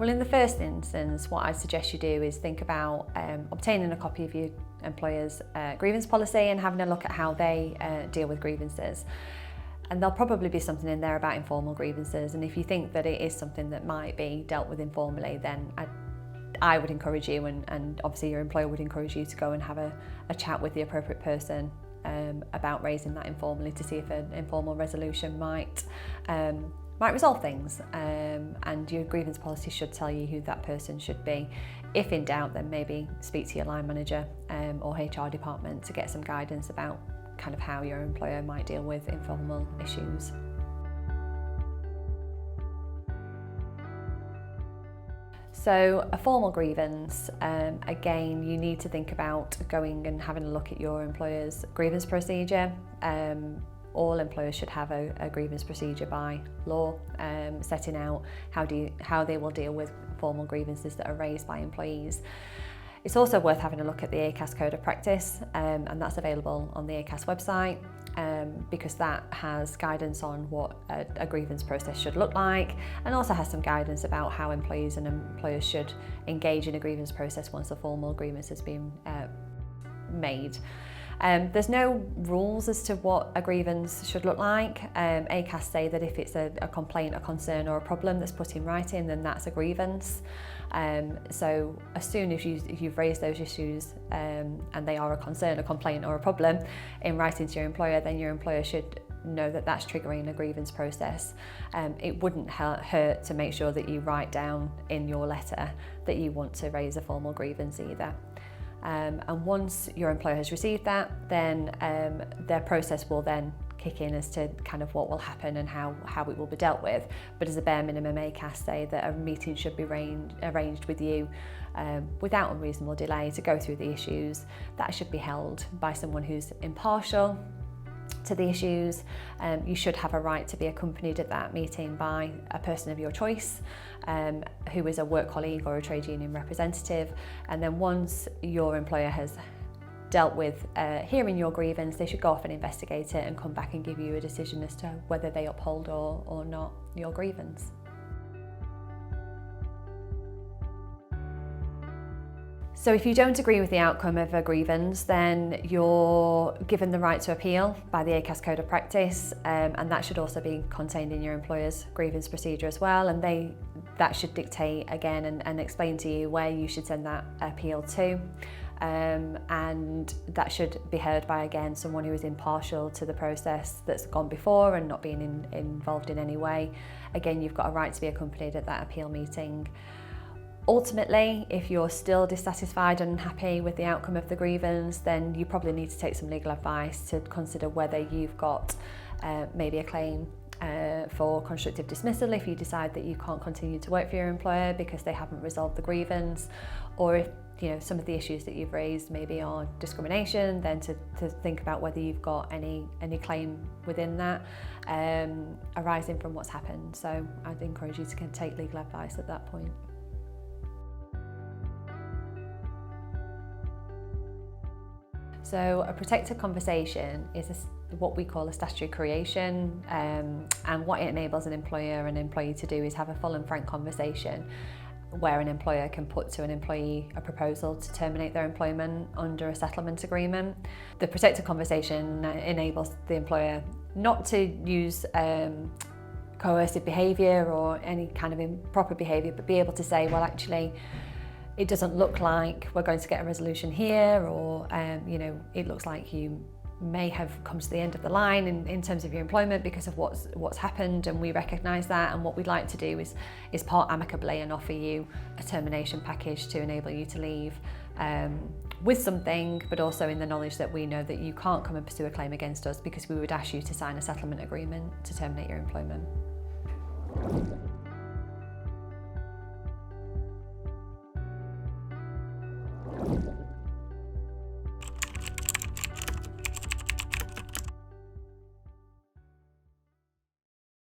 Well, in the first instance, what I'd suggest you do is think about obtaining a copy of your employer's grievance policy and having a look at how they deal with grievances. And there'll probably be something in there about informal grievances, and if you think that it is something that might be dealt with informally, then I would encourage you, and obviously your employer would encourage you to go and have a chat with the appropriate person about raising that informally to see if an informal resolution might resolve things, and your grievance policy should tell you who that person should be. If in doubt, then maybe speak to your line manager or HR department to get some guidance about kind of how your employer might deal with informal issues. So a formal grievance, again, you need to think about going and having a look at your employer's grievance procedure. All employers should have a grievance procedure by law, setting out how they will deal with formal grievances that are raised by employees. It's also worth having a look at the ACAS Code of Practice, and that's available on the ACAS website, because that has guidance on what a grievance process should look like, and also has some guidance about how employees and employers should engage in a grievance process once a formal grievance has been made. There's no rules as to what a grievance should look like. ACAS say that if it's a complaint, a concern or a problem that's put in writing, then that's a grievance. So as soon as you've raised those issues and they are a concern, a complaint or a problem in writing to your employer, then your employer should know that that's triggering a grievance process. It wouldn't hurt to make sure that you write down in your letter that you want to raise a formal grievance either. And once your employer has received that, then their process will then kick in as to kind of what will happen and how it will be dealt with. But as a bare minimum, ACAS say that a meeting should be arranged with you without unreasonable delay to go through the issues. That should be held by someone who's impartial to the issues. You should have a right to be accompanied at that meeting by a person of your choice, who is a work colleague or a trade union representative. And then once your employer has dealt with hearing your grievance, they should go off and investigate it and come back and give you a decision as to whether they uphold or not your grievance. So if you don't agree with the outcome of a grievance, then you're given the right to appeal by the ACAS Code of Practice, and that should also be contained in your employer's grievance procedure as well, and that should dictate again and explain to you where you should send that appeal to, and that should be heard by, again, someone who is impartial to the process that's gone before and not being involved in any way. Again, you've got a right to be accompanied at that appeal meeting. Ultimately, if you're still dissatisfied and unhappy with the outcome of the grievance, then you probably need to take some legal advice to consider whether you've got maybe a claim for constructive dismissal if you decide that you can't continue to work for your employer because they haven't resolved the grievance, or if some of the issues that you've raised maybe are discrimination, then to think about whether you've got any claim within that arising from what's happened. So I'd encourage you to take legal advice at that point. So a protected conversation is what we call a statutory creation, and what it enables an employer and employee to do is have a full and frank conversation where an employer can put to an employee a proposal to terminate their employment under a settlement agreement. The protected conversation enables the employer not to use coercive behaviour or any kind of improper behaviour, but be able to say, well, actually, it doesn't look like we're going to get a resolution here, or it looks like you may have come to the end of the line in terms of your employment because of what's happened, and we recognise that, and what we'd like to do is part amicably and offer you a termination package to enable you to leave with something, but also in the knowledge that we know that you can't come and pursue a claim against us because we would ask you to sign a settlement agreement to terminate your employment.